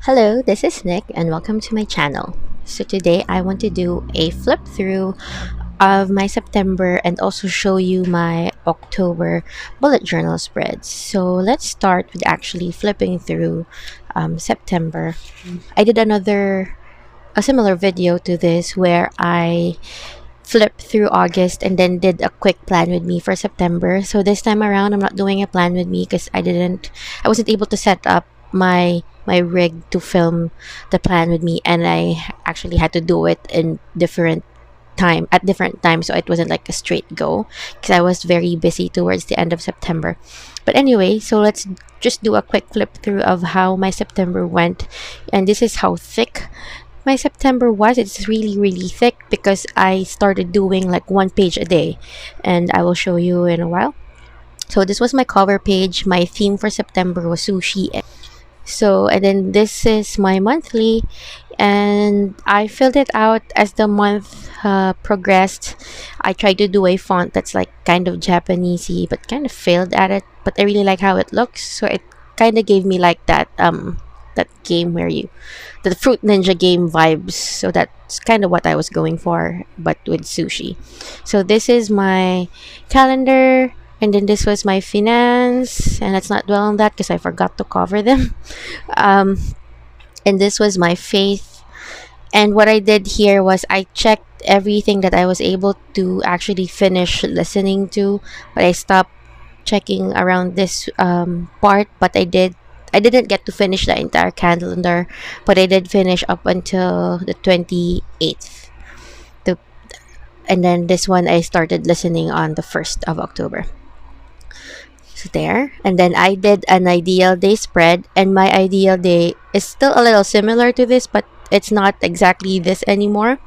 Hello, this is Nick and welcome to my channel. So today I want to do a flip through of my September and also show you my October bullet journal spreads. So let's start with actually flipping through September. I did a similar video to this where I flipped through August and then did a quick plan with me for September. So this time around I'm not doing a plan with me because I wasn't able to set up my rig to film the plan with me, and I actually had to do it in different times, so it wasn't like a straight go because I was very busy towards the end of September. But anyway, so let's just do a quick flip through of how my September went, and this is how thick my September was. It's really thick because I started doing like one page a day, and I will show you in a while. So this was my cover page. My theme for September was sushi. So, and then this is my monthly, and I filled it out as the month progressed. I tried to do a font that's like kind of Japanesey, but kind of failed at it. But I really like how it looks, so it kind of gave me like that game where the Fruit Ninja game vibes. So that's kind of what I was going for, but with sushi. So this is my calendar. And then this was my finance, and let's not dwell on that because I forgot to cover them. Um, and this was my faith. And what I did here was I checked everything that I was able to actually finish listening to, but I stopped checking around this part. But I didn't get to finish the entire calendar, but I did finish up until the 28th. The, and then this one I started listening on the 1st of October. So there, and then I did an ideal day spread, and my ideal day is still a little similar to this, but it's not exactly this anymore,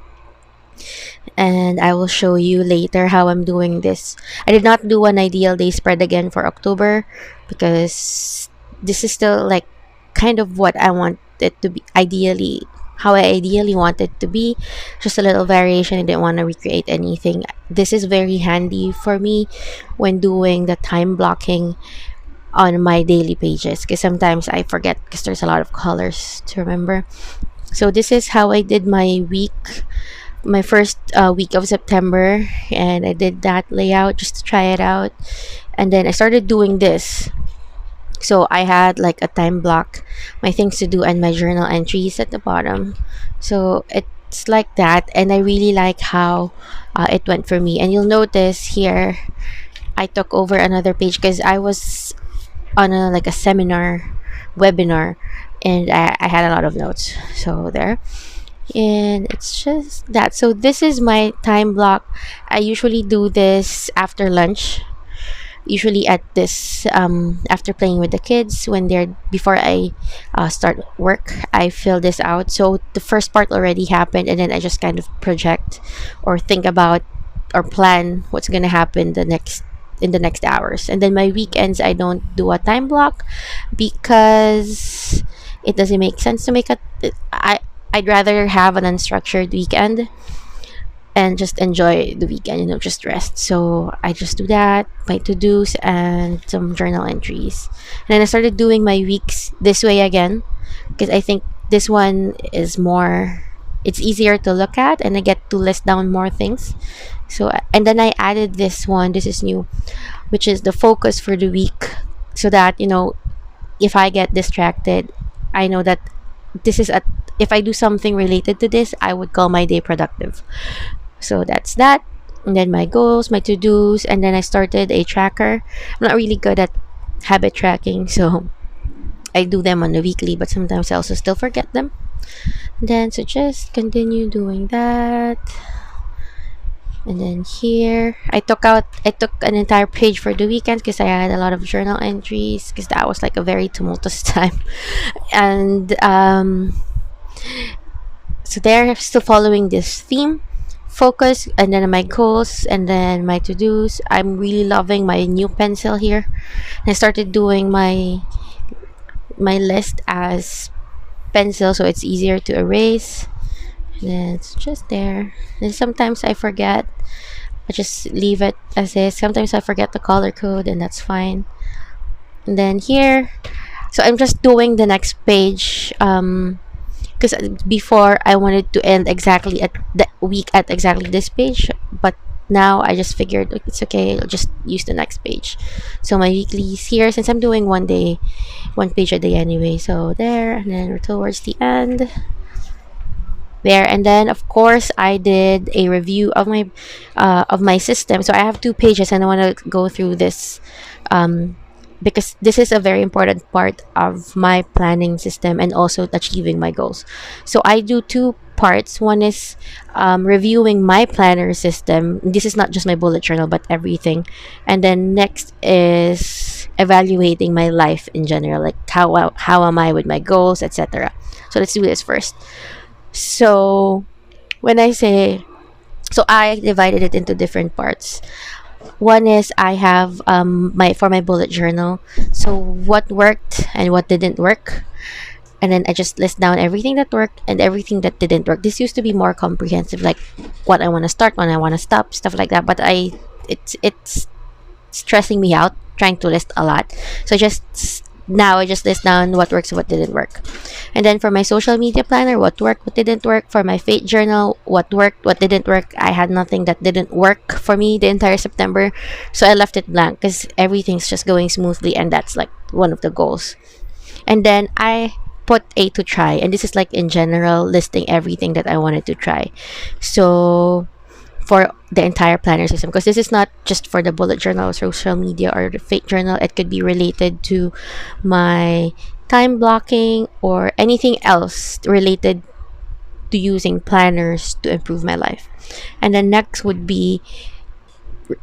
and I will show you later how I'm doing this. I did not do an ideal day spread again for October because this is still like kind of what I want it to be, ideally how I ideally want it to be. Just a little variation. I didn't want to recreate anything. This is very handy for me when doing the time blocking on my daily pages because sometimes I forget because there's a lot of colors to remember. So this is how I did my week, my first week of September, and I did that layout just to try it out. And then I started doing this. So I had like a time block, my things to do, and my journal entries at the bottom. So it's like that, and I really like how it went for me. And you'll notice here I took over another page because I was on a seminar webinar, and I had a lot of notes. So there, and it's just that. So this is my time block. I usually do this after lunch, usually at this after playing with the kids when they're before I start work. I fill this out, so the first part already happened, and then I just kind of project or think about or plan what's gonna happen in the next hours. And then my weekends I don't do a time block because it doesn't make sense to make I'd rather have an unstructured weekend and just enjoy the weekend, just rest. So I just do that, my to-dos and some journal entries. And then I started doing my weeks this way again because I think this one is more, it's easier to look at, and I get to list down more things. So, and then I added this one, this is new, which is the focus for the week, so that if I get distracted, I know that this is if I do something related to this, I would call my day productive. So that's that. And then my goals, my to-dos, and then I started a tracker. I'm not really good at habit tracking, so I do them on the weekly, but sometimes I also still forget them. And then so just continue doing that. And then here I took an entire page for the weekend because I had a lot of journal entries because that was like a very tumultuous time. And so they're still following this theme, focus, and then my goals, and then my to-dos. I'm really loving my new pencil here. And I started doing my list as pencil, so it's easier to erase. And then it's just there. And sometimes I forget, I just leave it as is. Sometimes I forget the color code, and that's fine. And then here So I'm just doing the next page, because before I wanted to end exactly at the week at exactly this page, but now I just figured, like, it's okay, I'll just use the next page. So my weeklies here, since I'm doing one page a day anyway. So there, and then we're towards the end there. And then of course I did a review of my system. So I have two pages and I want to go through this, um, because this is a very important part of my planning system and also achieving my goals. So I do two parts. One is reviewing my planner system. This is not just my bullet journal but everything. And then next is evaluating my life in general, like how am I with my goals, etc. So let's do this first. So when I say, so I divided it into different parts. One is I have my for my bullet journal. So what worked and what didn't work, and then I just list down everything that worked and everything that didn't work. This used to be more comprehensive, like what I want to start, when I want to stop, stuff like that. But it's stressing me out trying to list a lot. So now I just list down what works and what didn't work. And then for my social media planner, what worked, what didn't work. For my fate journal, what worked, what didn't work. I had nothing that didn't work for me the entire September. So I left it blank because everything's just going smoothly, and that's like one of the goals. And then I put a to try, and this is like in general listing everything that I wanted to try. So for the entire planner system, because this is not just for the bullet journal, social media, or the fate journal. It could be related to my time blocking or anything else related to using planners to improve my life. And then next would be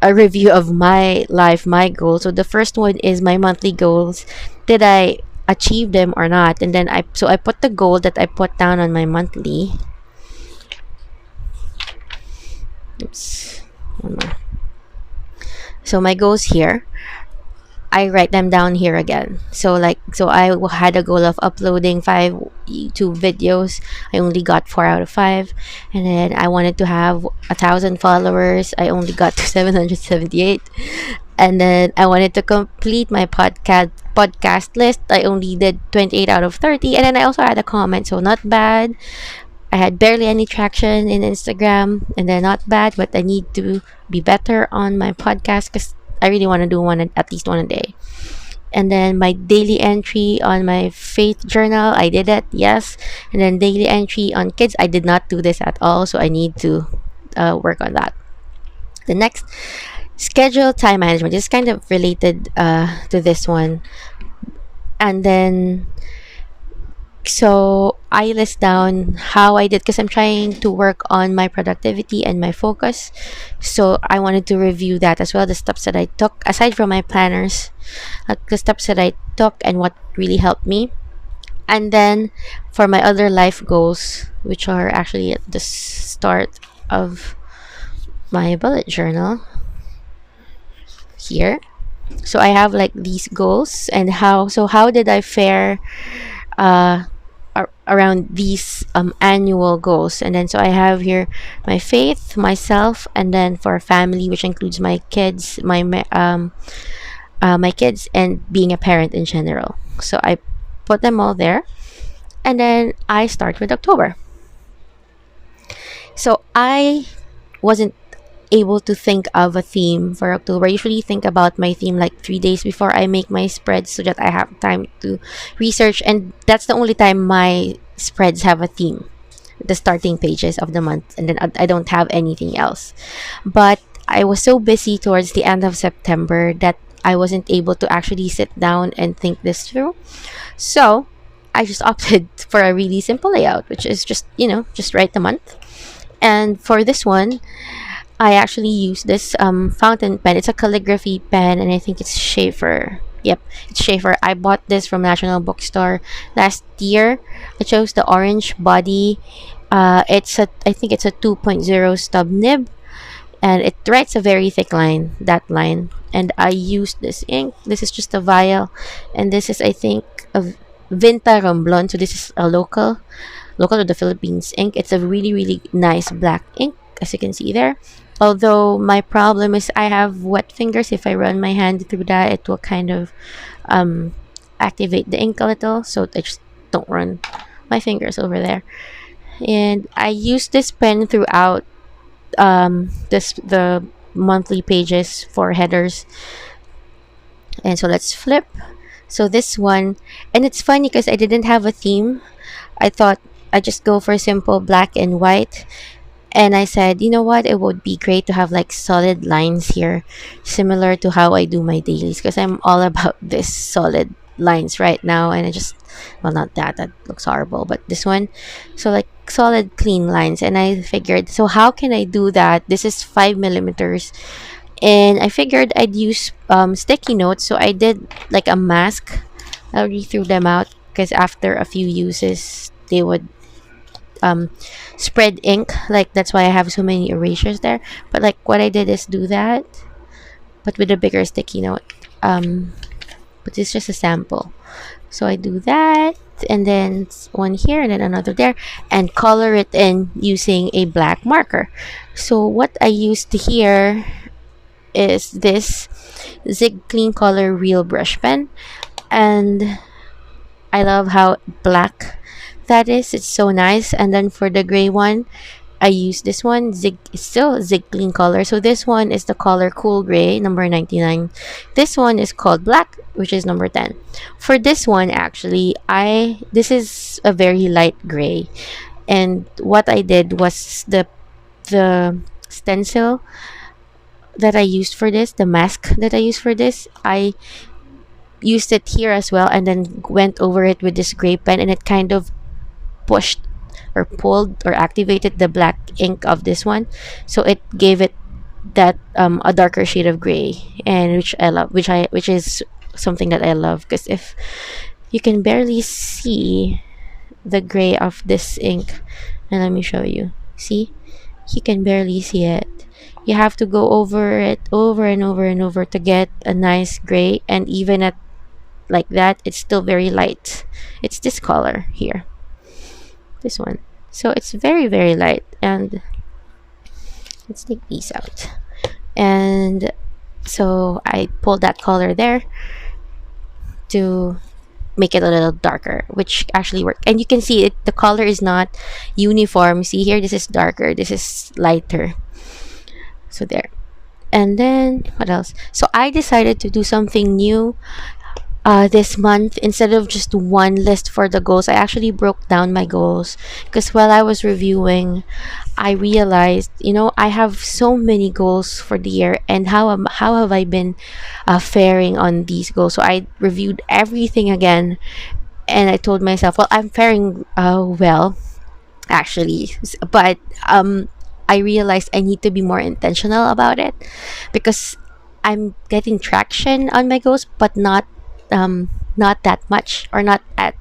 a review of my life, my goals. So the first one is my monthly goals. Did I achieve them or not? And then I put the goal that I put down on my monthly. Oops. One more. So my goals here, I write them down here again. So I had a goal of uploading 5 YouTube videos. I only got 4 out of 5. And then I wanted to have 1,000 followers. I only got to 778. And then I wanted to complete my podcast list. I only did 28 out of 30. And then I also had a comment, so not bad. I had barely any traction in Instagram, and then not bad, but I need to be better on my podcast because I really want to do at least one a day. And then my daily entry on my faith journal, I did it, yes. And then daily entry on kids, I did not do this at all, so I need to work on that. The next, schedule time management. This is kind of related to this one. And then so I list down how I did, because I'm trying to work on my productivity and my focus. So I wanted to review that as well, the steps that I took aside from my planners, the steps that I took and what really helped me. And then for my other life goals, which are actually at the start of my bullet journal here. So I have like these goals, and how did I fare around these annual goals. And then so I have here my faith, myself, and then for family, which includes my kids, my kids, and being a parent in general. So I put them all there, and then I start with October. So I wasn't able to think of a theme for October. I usually think about my theme like 3 days before I make my spreads so that I have time to research, and that's the only time my spreads have a theme, the starting pages of the month, and then I don't have anything else. But I was so busy towards the end of September that I wasn't able to actually sit down and think this through. So I just opted for a really simple layout, which is just write the month. And for this one, I actually use this fountain pen. It's a calligraphy pen, and I think it's Schaeffer. Yep, it's Schaeffer. I bought this from National Bookstore last year. I chose the orange body. I think it's a 2.0 stub nib, and it writes a very thick line, that line. And I used this ink. This is just a vial, and this is, I think, a Vinta Romblon. So this is a local to the Philippines ink. It's a really, really nice black ink, as you can see there. Although my problem is I have wet fingers. If I run my hand through that, it will kind of activate the ink a little so I just don't run my fingers over there. And I use this pen throughout the monthly pages for headers. And so let's flip. So this one, and it's funny because I didn't have a theme. I thought I just go for simple black and white. And I said, you know what, it would be great to have like solid lines here, similar to how I do my dailies, because I'm all about this solid lines right now. And I just, well, not that, that looks horrible, but this one. So like solid clean lines. And I figured, so how can I do that? This is 5 millimeters. And I figured I'd use sticky notes. So I did like a mask. I already threw them out because after a few uses, they would spread ink. Like that's why I have so many erasures there. But like what I did is do that, but with a bigger sticky note. But it's just a sample. So I do that, and then one here and then another there, and color it in using a black marker. So what I used here is this Zig CleanColor Real Brush Pen, and I love how black that is. It's so nice. And then for the gray one, I use this one, still Zig CleanColor. So this one is the color Cool Gray, number 99. This one is called Black, which is number 10. For this one, actually, this is a very light gray. And what I did was the stencil that I used for this, the mask that I used for this, I used it here as well, and then went over it with this gray pen, and it kind of pushed or pulled or activated the black ink of this one, so it gave it that a darker shade of gray, and which I love, which is something that I love, because if you can barely see the gray of this ink, and let me show you, see, you can barely see it. You have to go over it over and over and over to get a nice gray, and even at like that, it's still very light. It's this color here, this one. So it's very, very light. And let's take these out. And so I pulled that color there to make it a little darker, which actually worked. And you can see it, the color is not uniform. See here, this is darker, this is lighter. So there. And then what else? So I decided to do something new this month. Instead of just one list for the goals, I actually broke down my goals, because while I was reviewing, I realized, you know, I have so many goals for the year, and how have I been faring on these goals. So I reviewed everything again, and I told myself, well, I'm faring well, actually, but I realized I need to be more intentional about it, because I'm getting traction on my goals, but not that much, or not at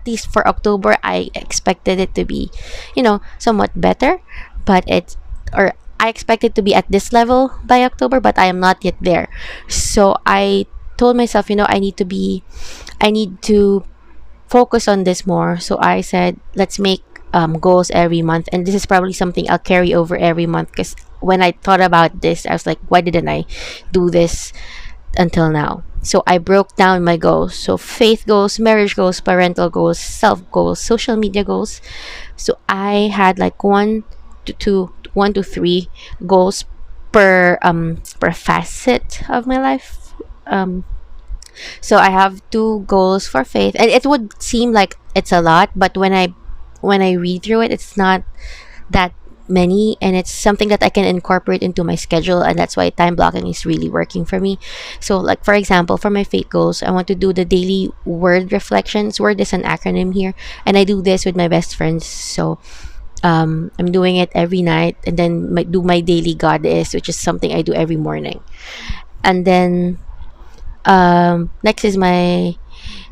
least for October. I expected it to be, you know, somewhat better, but I expected to be at this level by October, but I am not yet there. So I told myself, you know, I need to focus on this more. So I said, let's make goals every month, and this is probably something I'll carry over every month, because when I thought about this, I was like, why didn't I do this until now? So I broke down my goals. So faith goals, marriage goals, parental goals, self goals, social media goals. So I had like 1 to 3 goals per facet of my life. So I have 2 goals for faith, and it would seem like it's a lot, but when I read through it, it's not that many, and it's something that I can incorporate into my schedule, and that's why time blocking is really working for me. So like, for example, for my faith goals, I want to do the daily word reflections. Word is an acronym here, and I do this with my best friends. So I'm doing it every night, and then do my daily goddess, which is something I do every morning. And then next is my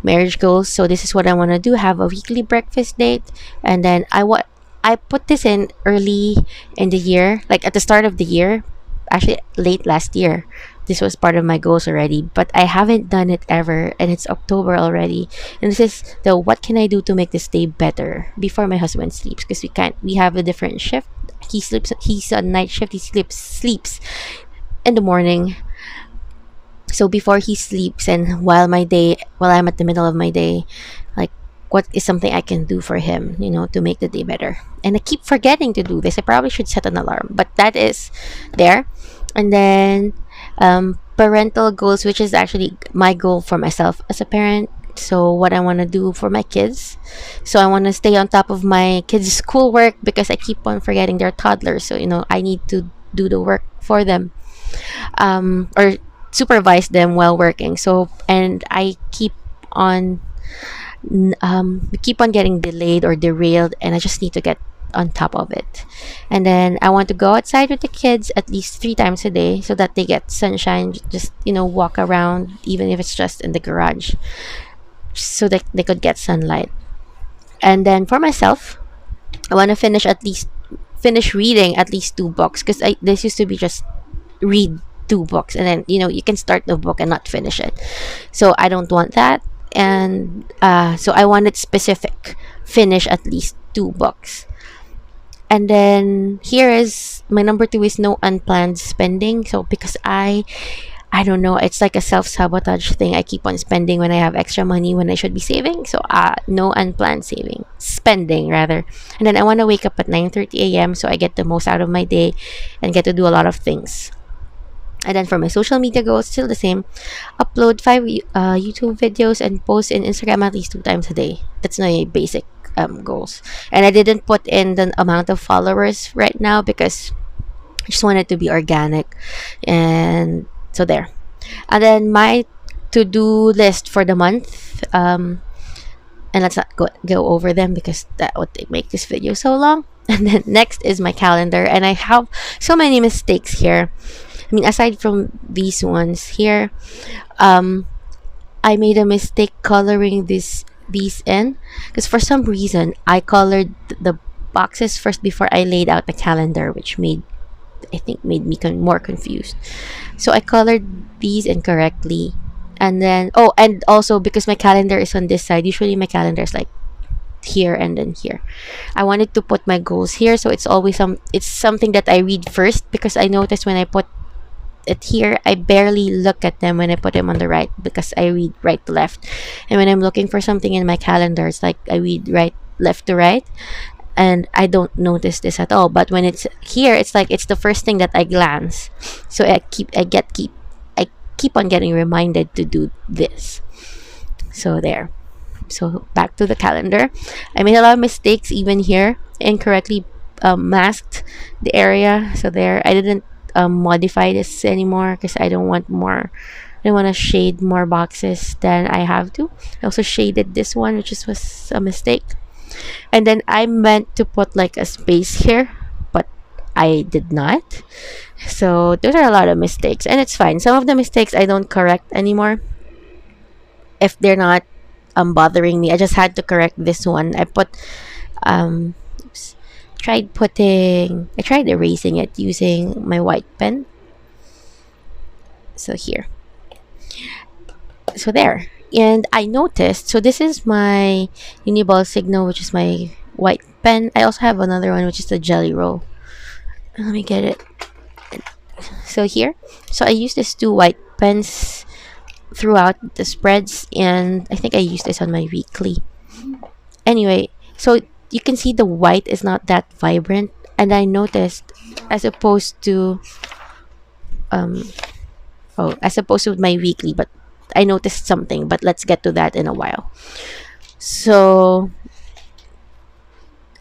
marriage goals. So this is what I want to do: have a weekly breakfast date. And then I put this in early in the year, like at the start of the year, actually late last year. This was part of my goals already, but I haven't done it ever, and it's October already. And this is the what can I do to make this day better before my husband sleeps, because we have a different shift. He's on night shift. He sleeps in the morning, So before he sleeps and while I'm at the middle of my day, like, what is something I can do for him, to make the day better. And I keep forgetting to do this. I probably should set an alarm, but that is there. And then parental goals, which is actually my goal for myself as a parent. So what I want to do for my kids. So I want to stay on top of my kids' schoolwork because I keep on forgetting they're toddlers. So I need to do the work for them, or supervise them while working. So, and I on keep on getting delayed or derailed, and I just need to get on top of it. And then I want to go outside with the kids at least 3 times a day so that they get sunshine, just walk around, even if it's just in the garage, so that they could get sunlight. And then for myself, I want to finish reading at least 2 books, because this used to be just read 2 books, and then you can start the book and not finish it. So I don't want that. And so I wanted specific, finish at least 2 books. And then here is my number 2, is no unplanned spending. So because I don't know, it's like a self-sabotage thing. I keep on spending when I have extra money when I should be saving. So no unplanned spending rather. And then I want to wake up at 9:30 a.m. so I get the most out of my day and get to do a lot of things. And then for my social media goals, still the same. Upload 5 YouTube videos and post in Instagram at least 2 times a day. That's my basic goals. And I didn't put in the amount of followers right now because I just wanted to be organic. And so there. And then my to-do list for the month. And let's not go over them because that would make this video so long. And then next is my calendar. And I have so many mistakes here. I mean, aside from these ones here, I made a mistake coloring these in, because for some reason I colored the boxes first before I laid out the calendar, which I think made me more confused. So I colored these incorrectly, and then and also because my calendar is on this side, usually my calendar is like here and then here. I wanted to put my goals here, so it's always it's something that I read first, because I noticed when I put it here, I barely look at them when I put them on the right, because I read right to left. And when I'm looking for something in my calendar, it's like I read left to right, and I don't notice this at all. But when it's here, it's like it's the first thing that I glance. So I keep on getting reminded to do this. So there. So back to the calendar. I made a lot of mistakes even here. Incorrectly masked the area. So there. I didn't modify this anymore because I don't want to shade more boxes than I have to. I also shaded this one, which was a mistake. And then I meant to put like a space here, but I did not. So those are a lot of mistakes, and it's fine. Some of the mistakes I don't correct anymore if they're not bothering me. I just had to correct this one. I tried erasing it using my white pen. So here. So there. And I noticed, so this is my Uniball Signo, which is my white pen. I also have another one, which is the Jelly Roll. Let me get it. So here. So I used these 2 white pens throughout the spreads, and I think I used this on my weekly. Anyway, so you can see the white is not that vibrant, and I noticed as opposed to my weekly, but I noticed something, but let's get to that in a while. So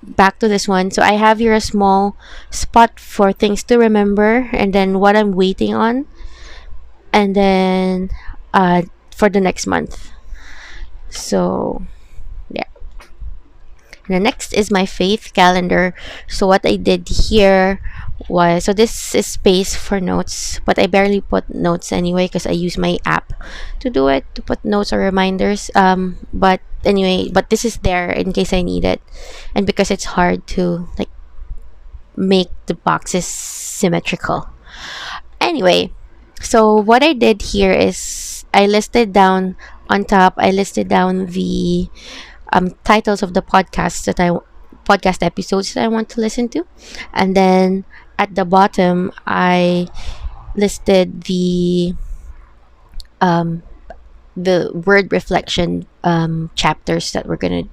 back to this one. So I have here a small spot for things to remember, and then what I'm waiting on, and then for the next month. So yeah. And the next is my faith calendar. So what I did here was, so this is space for notes, but I barely put notes anyway because I use my app to do it, to put notes or reminders. But anyway, but this is there in case I need it, and because it's hard to like make the boxes symmetrical. Anyway, so what I did here is I listed down on top. I listed down the titles of the podcast episodes that I want to listen to, and then at the bottom I listed the the word reflection chapters that we're gonna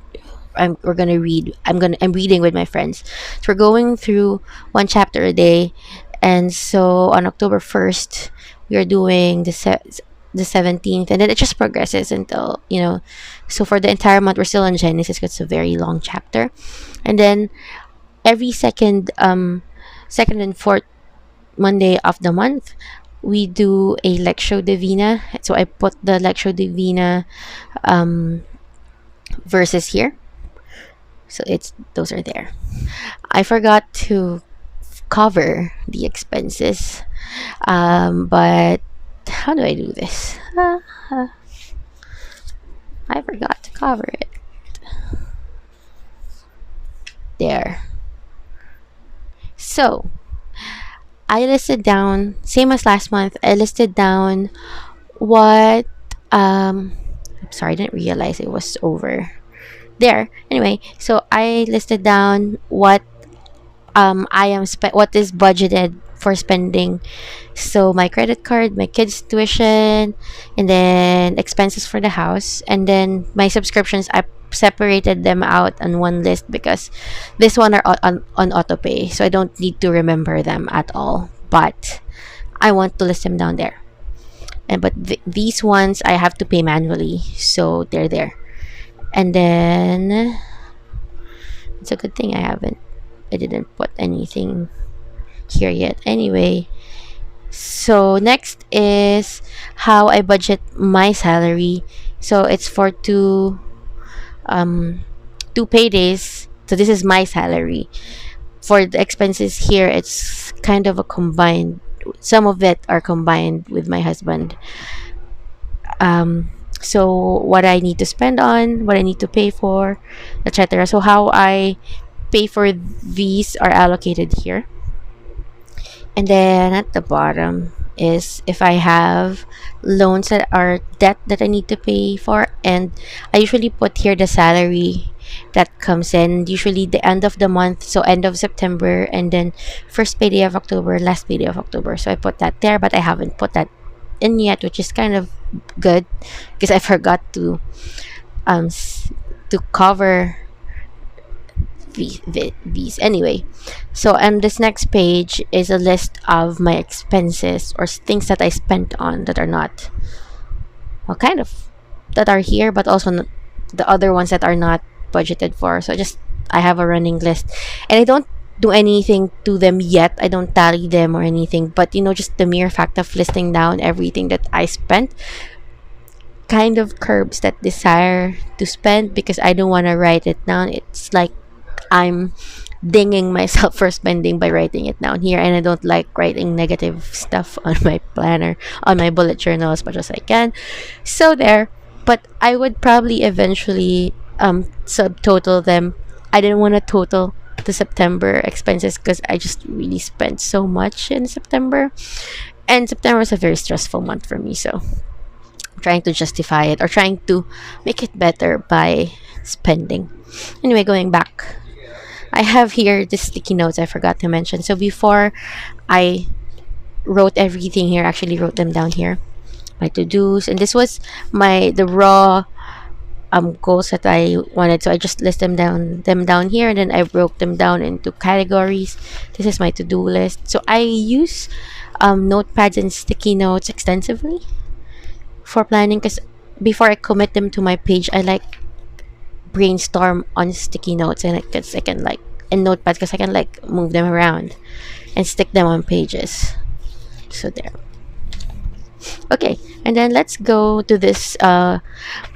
read. I'm reading with my friends. So we're going through one chapter a day, and so on October 1st, we are doing the 17th, and then it just progresses until, So for the entire month, we're still on Genesis. 'Cause it's a very long chapter, and then every second and fourth Monday of the month, we do a Lectio Divina. So I put the Lectio Divina verses here. So those are there. I forgot to cover the expenses, but how do I do this? I forgot to cover it. There. So I listed down, same as last month. I listed down what. I'm sorry, I didn't realize it was over there. Anyway, so I listed down what what is budgeted for spending. So my credit card, my kids' tuition, and then expenses for the house, and then my subscriptions. I separated them out on one list because this one are on auto pay, so I don't need to remember them at all. But I want to list them down there. And but these ones I have to pay manually, so they're there. And then it's a good thing I didn't put anything here yet. Anyway, so next is how I budget my salary. So it's for two paydays. So this is my salary. For the expenses here, it's kind of a combined. Some of it are combined with my husband. So what I need to spend on, what I need to pay for, etc. So how I pay for these are allocated here. And then at the bottom is if I have loans that are debt that I need to pay for. And I usually put here the salary that comes in, usually the end of the month. So end of September, and then first payday of October, last payday of October. So I put that there, but I haven't put that in yet, which is kind of good because I forgot to cover these anyway. So this next page is a list of my expenses or things that I spent on that are not, well, kind of that are here, but also the other ones that are not budgeted for. So just I have a running list, and I don't do anything to them yet. I don't tally them or anything, but just the mere fact of listing down everything that I spent kind of curbs that desire to spend because I don't want to write it down. It's like I'm dinging myself for spending by writing it down here, and I don't like writing negative stuff on my planner, on my bullet journal as much as I can. So there, but I would probably eventually subtotal them. I didn't want to total the September expenses because I just really spent so much in September, and September was a very stressful month for me. So I'm trying to justify it or trying to make it better by spending. Anyway, going back, I have here the sticky notes I forgot to mention. So before I wrote everything here, actually wrote them down here, my to-dos, and this was the raw goals that I wanted. So I just list them down here, and then I broke them down into categories. This is my to-do list. So I use notepads and sticky notes extensively for planning because before I commit them to my page, I like brainstorm on sticky notes, and I can like in notepads because I can like move them around and stick them on pages. So there. Okay, and then let's go to this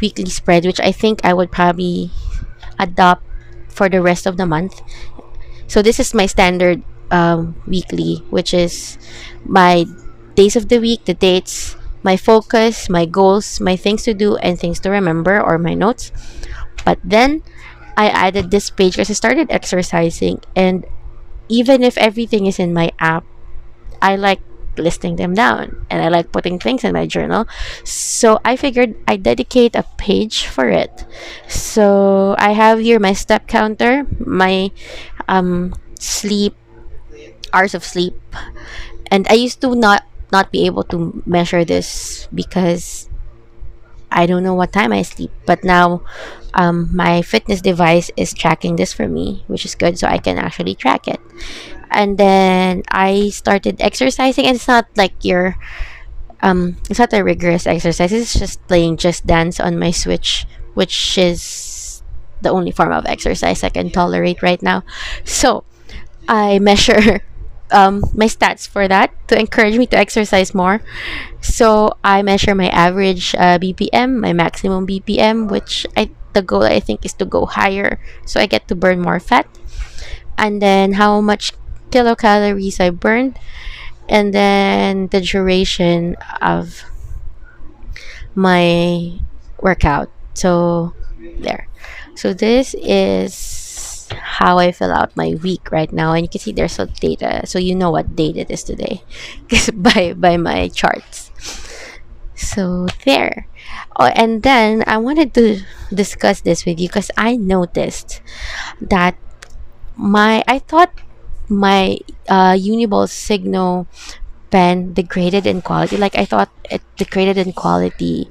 weekly spread, which I think I would probably adopt for the rest of the month. So this is my standard weekly, which is my days of the week, the dates, my focus, my goals, my things to do and things to remember, or my notes. But then I added this page because I started exercising, and even if everything is in my app, I like listing them down and I like putting things in my journal. So I figured I dedicate a page for it. So I have here my step counter, my sleep, hours of sleep, and I used to not not be able to measure this because I don't know what time I sleep. But now my fitness device is tracking this for me, which is good, so I can actually track it. And then I started exercising, and it's not like it's not a rigorous exercise. It's just playing Just Dance on my Switch, which is the only form of exercise I can tolerate right now. So I measure my stats for that to encourage me to exercise more. So I measure my average BPM, my maximum BPM, which the goal I think is to go higher, so I get to burn more fat, and then how much kilocalories I burned, and then the duration of my workout. So there. So this is how I fill out my week right now, and you can see there's some data, so you know what date it is today, because by my charts. So there. Oh, and then I wanted to discuss this with you because I noticed that I thought my Uniball Signo pen degraded in quality. Like I thought it degraded in quality.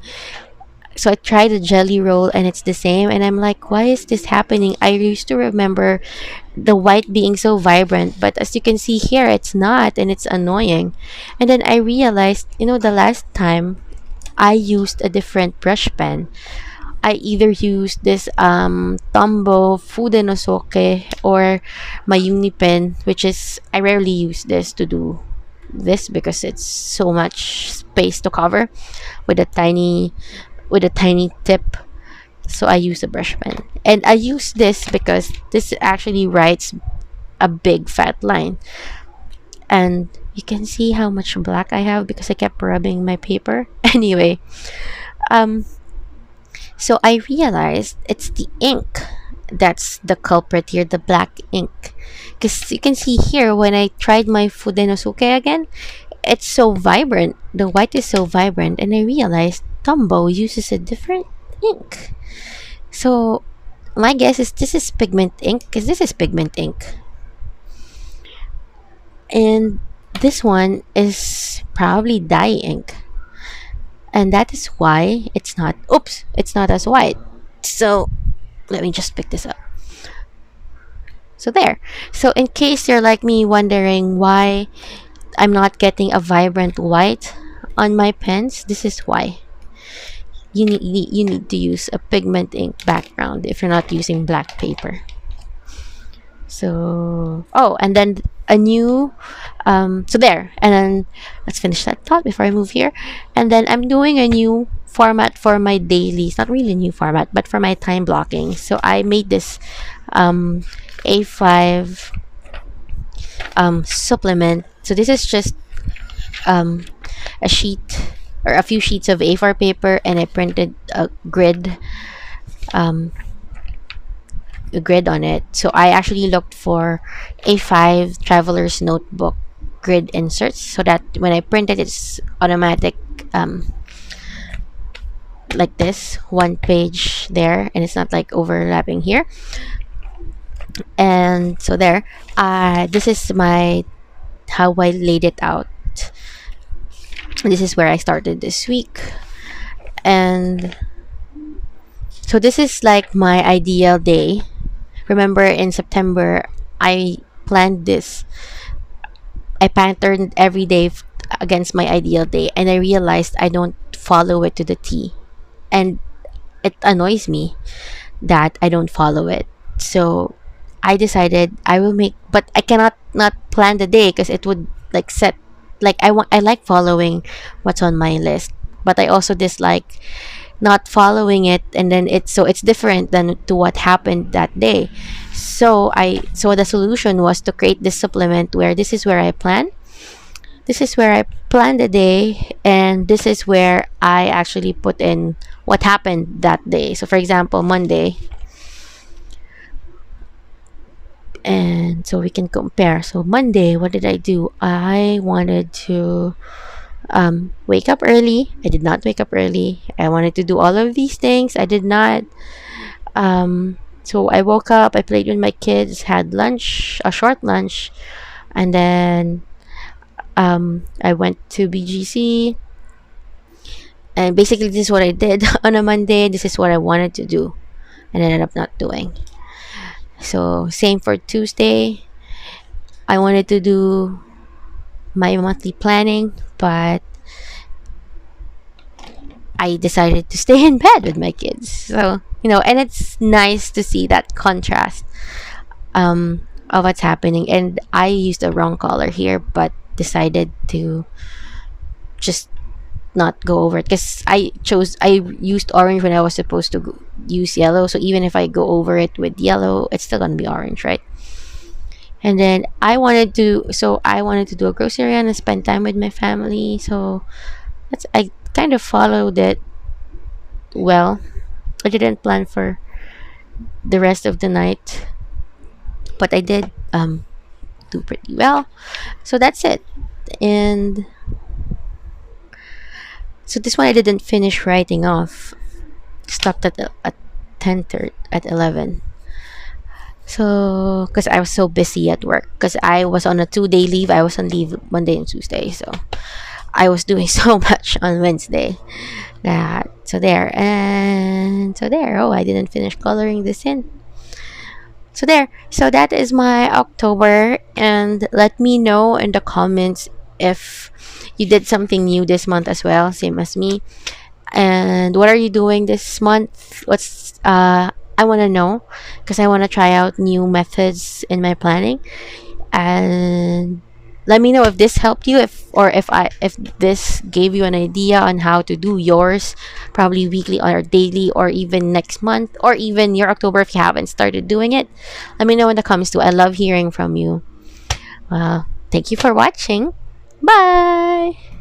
So I tried a jelly roll and it's the same, and I'm like, why is this happening? I used to remember the white being so vibrant, but as you can see here, it's not, and it's annoying. And then I realized, the last time I used a different brush pen. I either use this Tombow Fudenosuke or my Unipen, which is I rarely use this to do this because it's so much space to cover with a tiny tip. So I use a brush pen, and I use this because this actually writes a big fat line, and you can see how much black I have because I kept rubbing my paper. Anyway, um so I realized it's the ink that's the culprit here, the black ink. Because you can see here, when I tried my Fudenosuke again, it's so vibrant. The white is so vibrant, and I realized Tombow uses a different ink. So my guess is this is pigment ink, because this is pigment ink. And this one is probably dye ink. And that is why it's not as white. So let me just pick this up. So there. So in case you're like me wondering why I'm not getting a vibrant white on my pens, this is why. You need to use a pigment ink background if you're not using black paper. So and then a new so there, and then let's finish that thought before I move here. And then I'm doing a new format for my dailies, not really a new format, but for my time blocking. So I made this A5 supplement. So this is just a sheet or a few sheets of A4 paper, and I printed a grid on it. So I actually looked for A5 traveler's notebook grid inserts, so that when I print it, it's automatic, like this, one page there, and it's not like overlapping here. And so there, this is how I laid it out. This is where I started this week, and so this is like my ideal day. Remember, in September, I planned this. I patterned every day against my ideal day, and I realized I don't follow it to the T. And it annoys me that I don't follow it. So I decided I will but I cannot not plan the day, because it would like set, like I like following what's on my list, but I also dislike not following it, and then it's different than to what happened that day. So the solution was to create this supplement where this is where I plan the day, and this is where I actually put in what happened that day. So for example, Monday, and so we can compare. So Monday, what did I do? I wanted to wake up early. I did not wake up early. I wanted to do all of these things. I did not. So I woke up, I played with my kids, had lunch, a short lunch, and then I went to BGC, and basically this is what I did on a Monday. This is what I wanted to do and ended up not doing. So same for Tuesday. I wanted to do my monthly planning, but I decided to stay in bed with my kids. So, and it's nice to see that contrast of what's happening. And I used the wrong color here, but decided to just not go over it because I used orange when I was supposed to use yellow. So even if I go over it with yellow, it's still gonna be orange, right? And then I wanted to do a grocery run and spend time with my family. So I kind of followed it well. I didn't plan for the rest of the night, but I did do pretty well. So that's it. And so this one I didn't finish writing off. Stopped at 10:30 at 11. So because I was so busy at work, because I was on a 2-day leave. I was on leave Monday and Tuesday, so I was doing so much on Wednesday. Oh, I didn't finish coloring this in. So there. So that is my October, and let me know in the comments if you did something new this month as well, same as me. And what are you doing this month? I want to know, because I want to try out new methods in my planning. And let me know if this helped you, if this gave you an idea on how to do yours, probably weekly or daily, or even next month, or even your October if you haven't started doing it. Let me know in the comments too. I love hearing from you. Well, thank you for watching. Bye.